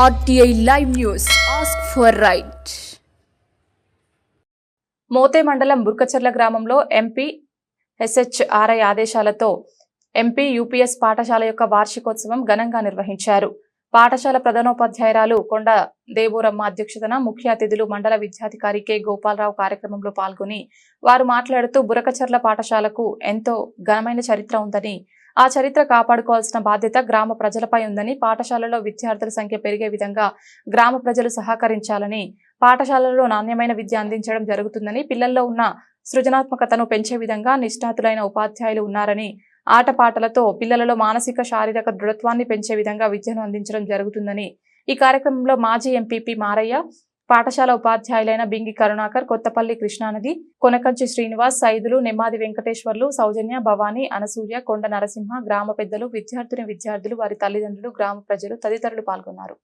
RTI Live News. Ask for right. Mothe మండలం బుర్కచర్ల గ్రామంలో MP SHRI ఆదేశాలతో ఎంపీ UPS పాఠశాల యొక్క వార్షికోత్సవం ఘనంగా నిర్వహించారు. పాఠశాల ప్రధానోపాధ్యాయురాలు కొండ దేవూరమ్మ అధ్యక్షతన ముఖ్య అతిథులు మండల విద్యాధికారి K. గోపాలరావు కార్యక్రమంలో పాల్గొని వారు మాట్లాడుతూ బురకచర్ల పాఠశాలకు ఎంతో ఘనమైన చరిత్ర ఉందని, ఆ చరిత్ర కాపాడుకోవాల్సిన బాధ్యత గ్రామ ప్రజలపై ఉందని, పాఠశాలలో విద్యార్థుల సంఖ్య పెరిగే విధంగా గ్రామ ప్రజలు సహకరించాలని, పాఠశాలలో నాణ్యమైన విద్య అందించడం జరుగుతుందని, పిల్లల్లో ఉన్న సృజనాత్మకతను పెంచే విధంగా నిష్ణాతులైన ఉపాధ్యాయులు ఉన్నారని, ఆటపాటలతో పిల్లలలో మానసిక శారీరక దృఢత్వాన్ని పెంచే విధంగా విద్యను అందించడం జరుగుతుందని, ఈ కార్యక్రమంలో మాజీ ఎంపీపీ మారయ్య, పాఠశాల ఉపాధ్యాయులైన బింగి కరుణాకర్, కొత్తపల్లి కృష్ణానది, కొనకంచి శ్రీనివాస్, సైదులు, నెమ్మాది వెంకటేశ్వర్లు, సౌజన్య, భవానీ, అనసూయ, కొండ నరసింహ, గ్రామ పెద్దలు, విద్యార్థులు, వారి తల్లిదండ్రులు, గ్రామ ప్రజలు తదితరులు పాల్గొన్నారు.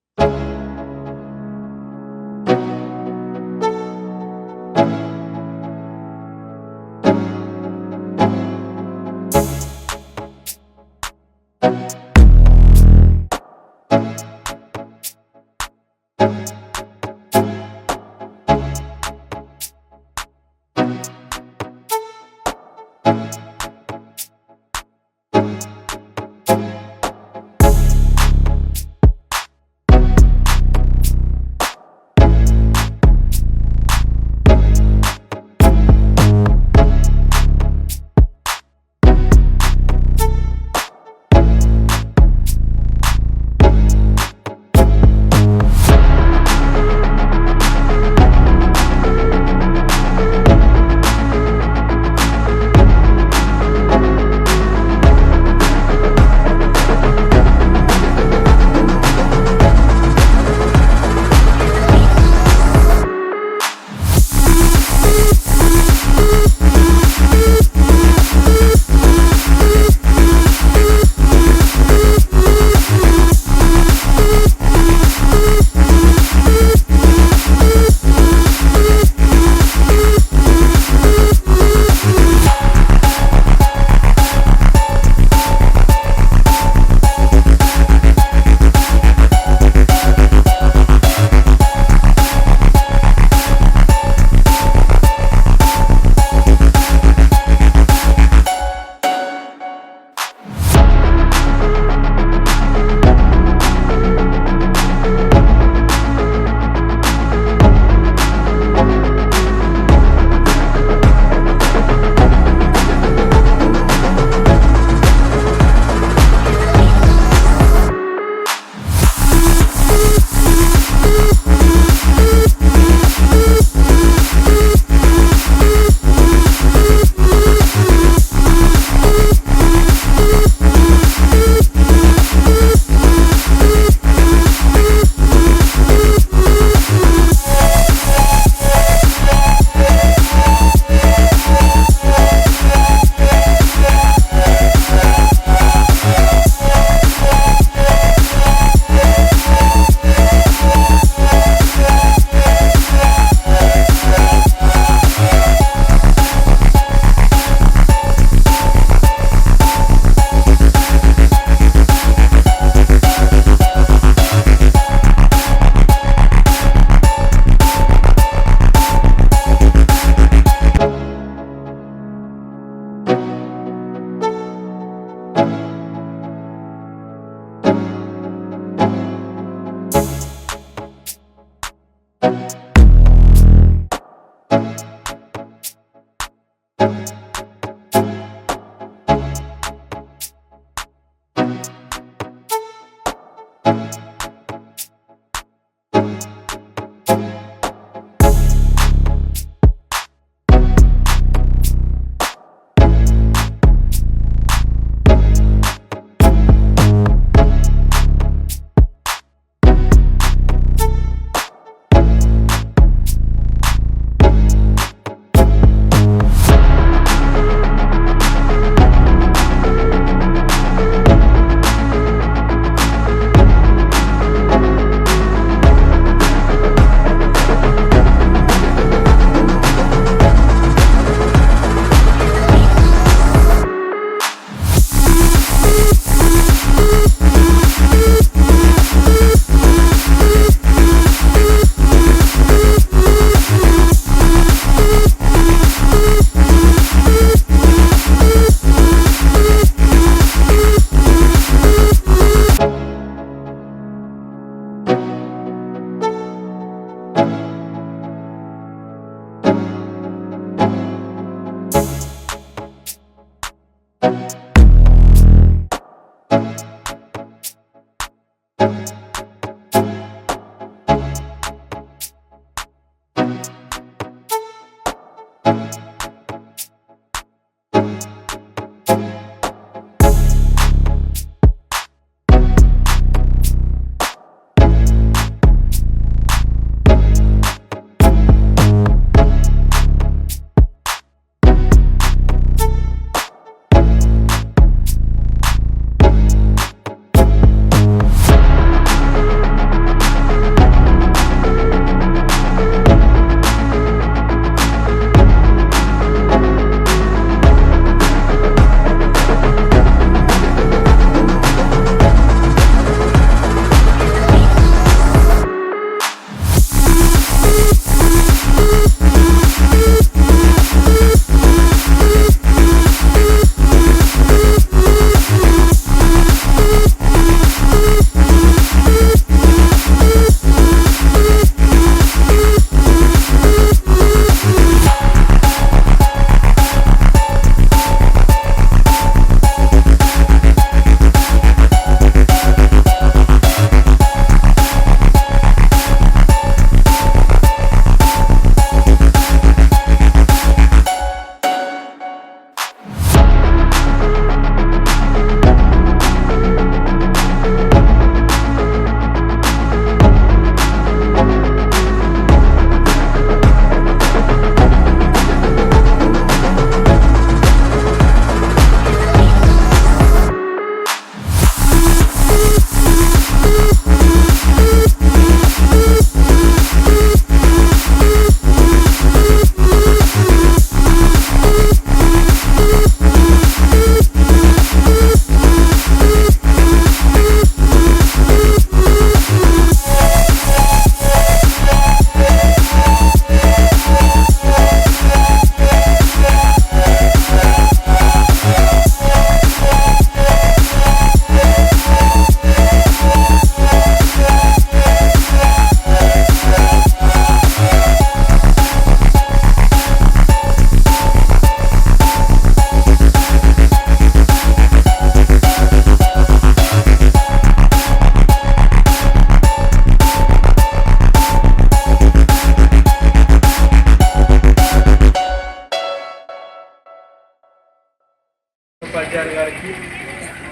కమిషనర్ గారికి,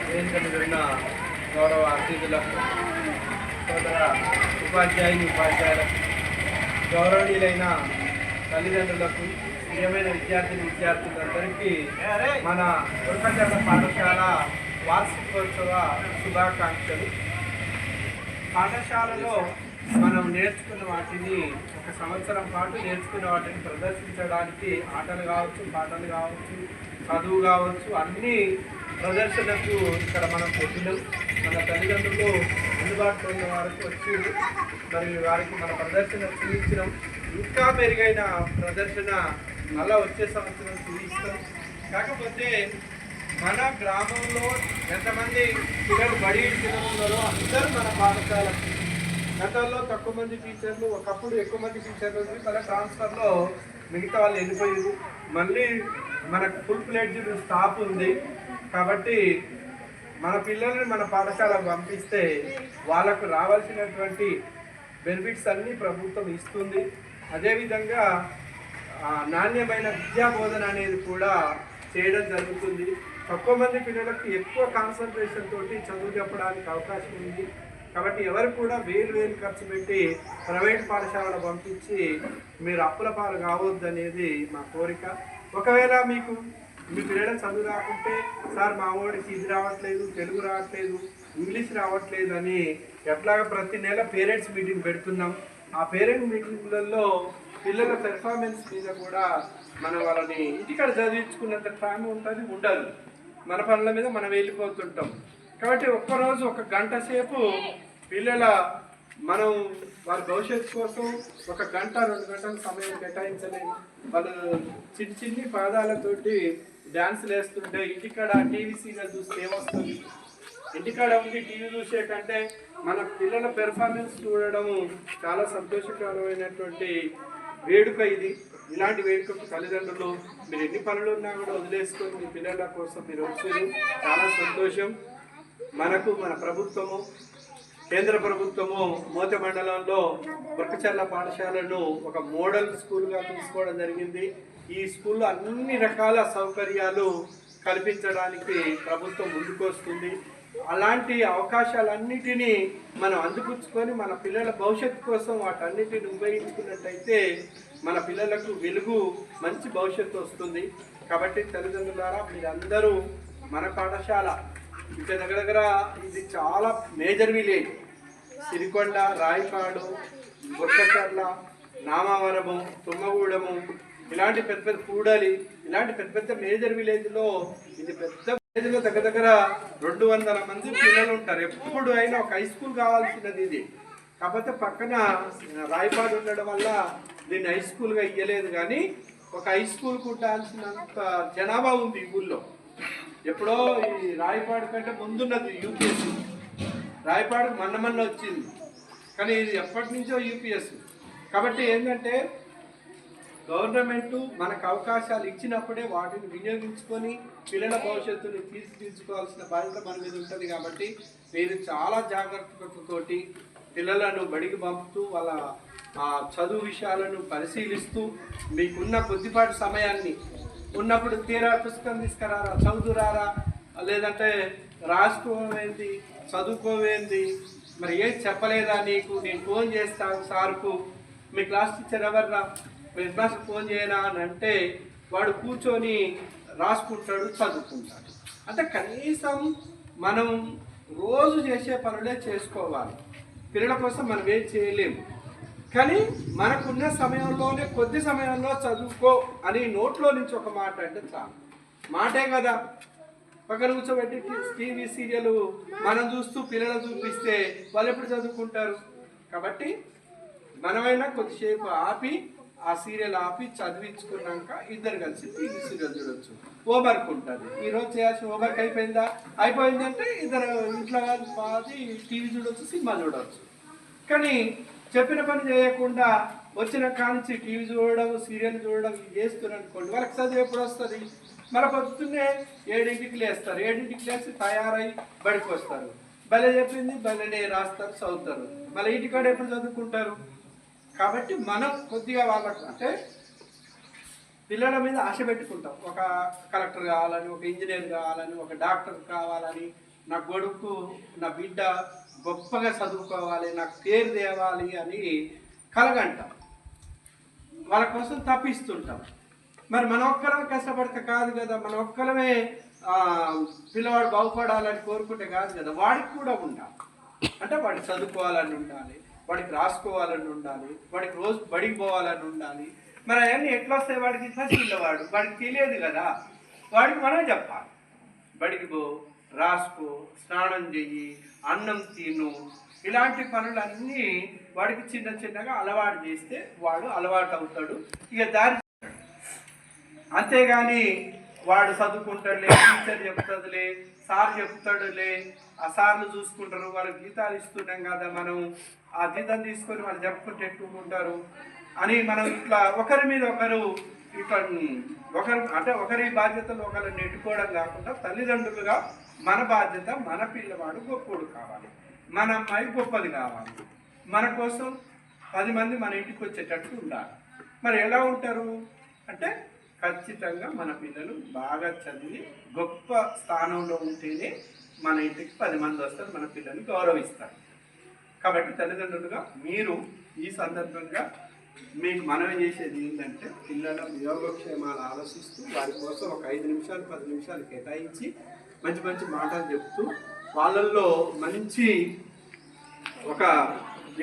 వేదిక మీద ఉన్న గౌరవ అతిథులకు, సోదర ఉపాధ్యాయులకు, గౌరవనీయులైన తల్లిదండ్రులకు, ప్రియమైన విద్యార్థులందరికీ మన బుర్కచర్ల పాఠశాల వార్షికోత్సవ శుభాకాంక్షలు. పాఠశాలలో మనం నేర్చుకున్న వాటిని ఒక సంవత్సరం పాటు నేర్చుకున్న వాటిని ప్రదర్శించడానికి ఆటలు కావచ్చు, పాటలు కావచ్చు, చదువు కావచ్చు, అన్ని ప్రదర్శనకు ఇక్కడ మనం పెట్టినాం. మన తల్లిదండ్రులు అందుబాటులో ఉన్న వారికి వచ్చి మరి వారికి మన ప్రదర్శన చూపించడం, ఇంకా మెరుగైన ప్రదర్శన మళ్ళా వచ్చే సంవత్సరం చూపిస్తాం. కాకపోతే మన గ్రామంలో ఎంతమంది పిల్లలు బడి పిల్లలు అందరూ మన పాఠశాలకి గతంలో తక్కువ మంది టీచర్లు, ఒకప్పుడు ఎక్కువ మంది టీచర్లు మళ్ళీ ట్రాన్స్ఫర్లో మిగతా వాళ్ళు వెళ్ళిపోయారు. మళ్ళీ మనకు ఫుల్ ఫ్లెడ్జ్డ్ స్టాఫ్ ఉంది. కాబట్టి మన పిల్లల్ని మన పాఠశాలకు పంపిస్తే వాళ్ళకు రావాల్సినటువంటి బెనిఫిట్స్ అన్నీ ప్రభుత్వం ఇస్తుంది. అదేవిధంగా నాణ్యమైన విద్యా బోధన అనేది కూడా చేయడం జరుగుతుంది. తక్కువ మంది పిల్లలకు ఎక్కువ కాన్సన్ట్రేషన్ తోటి చదువు చెప్పడానికి అవకాశం ఉంది. కాబట్టి ఎవరు కూడా వేలు ఖర్చు పెట్టి ప్రైవేట్ పాఠశాలను పంపించి మీరు అప్పుల పాలు కావద్దు అనేది మా కోరిక. ఒకవేళ మీకు మీ పిల్లలకు చదువు రాకుంటే, సార్ మా వాడికి ఇది రావట్లేదు, తెలుగు రావట్లేదు, ఇంగ్లీష్ రావట్లేదు అని ఎట్లాగా ప్రతి నెల పేరెంట్స్ మీటింగ్ పెడుతున్నాం. ఆ పేరెంట్ మీటింగ్లలో పిల్లల పెర్ఫార్మెన్స్ మీద కూడా మనం వాళ్ళని ఇంటికాడ చదివించుకున్నంత టైం ఉంటుంది ఉండదు. మన పనుల మీద మనం వెళ్ళిపోతుంటాం. కాబట్టి ఒక్కరోజు 1 గంట సేపు పిల్లల మనం వారి భవిష్యత్తు కోసం 1 గంట 2 గంటల సమయం కేటాయించలేము. వాళ్ళు చిన్ని పాదాలతోటి డ్యాన్సులు వేస్తుంటే ఇంటికాడ టీవీ సీరియల్ చూస్తే ఏమొస్తుంది? ఇంటికాడ ఉండి టీవీ చూసే కంటే మన పిల్లల పెర్ఫార్మెన్స్ చూడడము చాలా సంతోషకరమైనటువంటి వేడుక ఇది. ఇలాంటి వేడుకకు తల్లిదండ్రులు మీరు ఎన్ని పనులు ఉన్నా కూడా వదిలేసుకొని మీ పిల్లల కోసం మీరు వచ్చారు, చాలా సంతోషం. మనకు మన ప్రభుత్వము, కేంద్ర ప్రభుత్వము మోత మండలంలో బుర్కచర్ల పాఠశాలను ఒక మోడల్ స్కూల్గా తీసుకోవడం జరిగింది. ఈ స్కూల్లో అన్ని రకాల సౌకర్యాలు కల్పించడానికి ప్రభుత్వం ముందుకొస్తుంది. అలాంటి అవకాశాలన్నిటినీ మనం అందిపుచ్చుకొని మన పిల్లల భవిష్యత్తు కోసం వాటన్నిటిని ఉపయోగించుకున్నట్టయితే మన పిల్లలకు వెలుగు మంచి భవిష్యత్తు వస్తుంది. కాబట్టి తల్లిదండ్రులారా మీరందరూ మన పాఠశాల ఇంకా దగ్గర ఇది చాలా మేజర్ విలేజ్. సిరికొండ, రాయపాడు, బుర్కచర్ల, నామవరము, తుమ్మగూడెము ఇలాంటి పెద్ద పెద్ద కూడలి ఇలాంటి పెద్ద పెద్ద మేజర్ విలేజ్లో ఇది పెద్ద విలేజ్లో దగ్గర 200 మంది పిల్లలు ఉంటారు. ఎప్పుడు అయినా ఒక హై స్కూల్ కావాల్సినది ఇది. కాకపోతే పక్కన రాయపాడు ఉండడం వల్ల దీన్ని హై స్కూల్గా ఇయ్యలేదు. కానీ ఒక హై స్కూల్కి ఉండాల్సినంత జనాభా ఉంది ఈ ఊళ్ళో. ఎప్పుడో ఈ రాయపాడు కంటే ముందున్నది యూపీఎస్. రాయపాడు మొన్న వచ్చింది, కానీ ఇది ఎప్పటి నుంచో యూపీఎస్. కాబట్టి ఏంటంటే గవర్నమెంట్ మనకు అవకాశాలు ఇచ్చినప్పుడే వాటిని వినియోగించుకొని పిల్లల భవిష్యత్తుని తీర్చిదిద్దుకోవాల్సిన బాధ్యత మన మీద ఉంటుంది. కాబట్టి మీరు చాలా జాగ్రత్తతోటి పిల్లలను బడికి పంపుతూ వాళ్ళ చదువు విషయాలను పరిశీలిస్తూ మీకున్న కొద్దిపాటి సమయాన్ని ఉన్నప్పుడు తీరా పుస్తకం తీసుకురారా, చదువురారా, లేదంటే రాసుకోవేంది, చదువుకోవేంది, మరి ఏం చెప్పలేదా నీకు, నేను ఫోన్ చేస్తాను సార్కు, మీ క్లాస్ టీచర్ ఎవర్రా, మీ క్లాస్కి ఫోన్ చేయనా అని అంటే వాడు కూర్చొని రాసుకుంటాడు, చదువుకుంటాడు. అంటే కనీసం మనం రోజు చేసే పనులే చేసుకోవాలి. పిల్లల కోసం మనం ఏం చేయలేము. కానీ మనకున్న సమయంలోనే కొద్ది సమయంలో చదువుకో అని నోట్లో నుంచి ఒక మాట అంటే చాలు. మాటే కదా, పక్కన కూర్చోబెట్టి టీవీ సీరియల్ మనం చూస్తూ పిల్లలు చూపిస్తే వాళ్ళు ఎప్పుడు చదువుకుంటారు? కాబట్టి మనమైనా కొద్దిసేపు ఆపి ఆ సీరియల్ ఆపి చదివించుకున్నాక ఇద్దరు కలిసి టీవీ సీరియల్ చూడొచ్చు. హోంవర్క్ ఉంటుంది, ఈరోజు చేయాల్సిన హోంవర్క్ అయిపోయిందా, అయిపోయిందంటే ఇద్దరు ఇంట్లో పాది టీవీ చూడొచ్చు, సినిమా చూడవచ్చు. కానీ చెప్పిన పని చేయకుండా వచ్చిన కానించి టీవీ చూడడం, సీరియల్ చూడడం ఇది చేస్తున్నారు అనుకోండి, వాళ్ళకి చదువు ఎప్పుడు వస్తుంది? మన పొద్దున్నే 7ంటికి లేస్తారు, 7ంటికి లేచి తయారై బడికి వస్తారు, భలే చెప్పింది భలేనే రాస్తారు, చదువుతారు, మళ్ళీ ఇంటికాడ ఎప్పుడు చదువుకుంటారు? కాబట్టి మనం కొద్దిగా వాళ్ళకు అంటే పిల్లల మీద ఆశ పెట్టుకుంటాం. ఒక కలెక్టర్ కావాలని, ఒక ఇంజనీర్ కావాలని, ఒక డాక్టర్ కావాలని, నా కొడుకు నా బిడ్డ గొప్పగా చదువుకోవాలి, నాకు పేరు తేవాలి అని కలగంటాం. వాళ్ళ కోసం తప్పిస్తుంటాం. మరి మన ఒక్కరం కష్టపడితే కాదు కదా, మన ఒక్కరమే పిల్లవాడు బాగుపడాలని కోరుకుంటే కాదు కదా, వాడికి కూడా ఉండాలి. అంటే వాడికి చదువుకోవాలని ఉండాలి, వాడికి రాసుకోవాలని ఉండాలి, వాడికి రోజు బడికి పోవాలని ఉండాలి. మరి అవన్నీ ఎట్లా వస్తాయి? వాడికి పిల్లవాడు వాడికి తెలియదు కదా, వాడికి మనం చెప్పాలి. బడికి పో, రాసుకో, స్నానం చెయ్యి, అన్నం తిను, ఇలాంటి పనులన్నీ వాడికి చిన్న చిన్నగా అలవాటు చేస్తే వాడు అలవాటు అవుతాడు. ఇక దారి అంతేగాని వాడు చదువుకుంటాడులే, టీచర్ చెప్తుందిలే, సార్ చెప్తాడులే, ఆ సార్లు చూసుకుంటారు, వాళ్ళకి జీతాలు ఇస్తున్నాం కదా, మనం ఆ జీతం తీసుకొని వాళ్ళు చెప్పుకుంటే ఎక్కువ అని మనం ఇట్లా ఒకరి మీద ఒకరు ఇట్లా ఒకరు అంటే ఒకరి బాధ్యతలు ఒకరు నెట్టుకోవడం కాకుండా తల్లిదండ్రులుగా మన బాధ్యత మన పిల్లవాడు గొప్పోడు కావాలి, మన అమ్మాయి గొప్పది కావాలి, మన కోసం 10 మంది మన ఇంటికి వచ్చేటట్టు ఉండాలి. మరి ఎలా ఉంటారు అంటే ఖచ్చితంగా మన పిల్లలు బాగా చదివి గొప్ప స్థానంలో ఉంటేనే మన ఇంటికి 10 మంది వస్తారు, మన పిల్లల్ని గౌరవిస్తారు. కాబట్టి తల్లిదండ్రులుగా మీరు ఈ సందర్భంగా మీకు మనవి చేసేది ఏంటంటే పిల్లల యోగక్షేమాలు ఆలోచిస్తూ వారి కోసం ఒక 5 నిమిషాలు 10 నిమిషాలు కేటాయించి మంచి మంచి మాటలు చెప్తూ వాళ్ళల్లో మంచి ఒక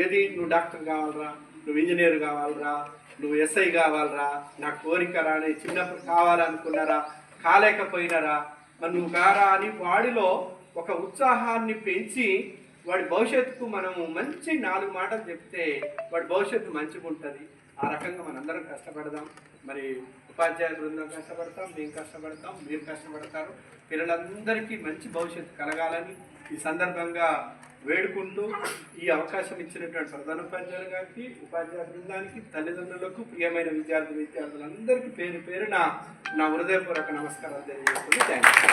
ఏది నువ్వు డాక్టర్ కావాలరా, నువ్వు ఇంజనీర్ కావాలరా, నువ్వు ఎస్ఐ కావాలరా, నా కోరిక రాని చిన్నప్పుడు కావాలనుకున్నారా, కాలేకపోయినారా, మరి నువ్వు కారా అని వాడిలో ఒక ఉత్సాహాన్ని పెంచి వాడి భవిష్యత్తుకు మనము మంచి 4 మాటలు చెప్తే వాడి భవిష్యత్తు మంచిగా ఉంటుంది. ఆ రకంగా మనందరం కష్టపడదాం. మరి ఉపాధ్యాయ బృందం కష్టపడతాం, మేము కష్టపడతాం, మీరు కష్టపడతారు. పిల్లలందరికీ మంచి భవిష్యత్తు కలగాలని ఈ సందర్భంగా వేడుకుంటూ ఈ అవకాశం ఇచ్చినటువంటి ప్రధానోపాధ్యాయులు గారికి, ఉపాధ్యాయ బృందానికి, తల్లిదండ్రులకు, ప్రియమైన విద్యార్థులందరికీ పేరు పేరున నా హృదయపూర్వక నమస్కారాలు తెలియజేస్తుంది. Thank you.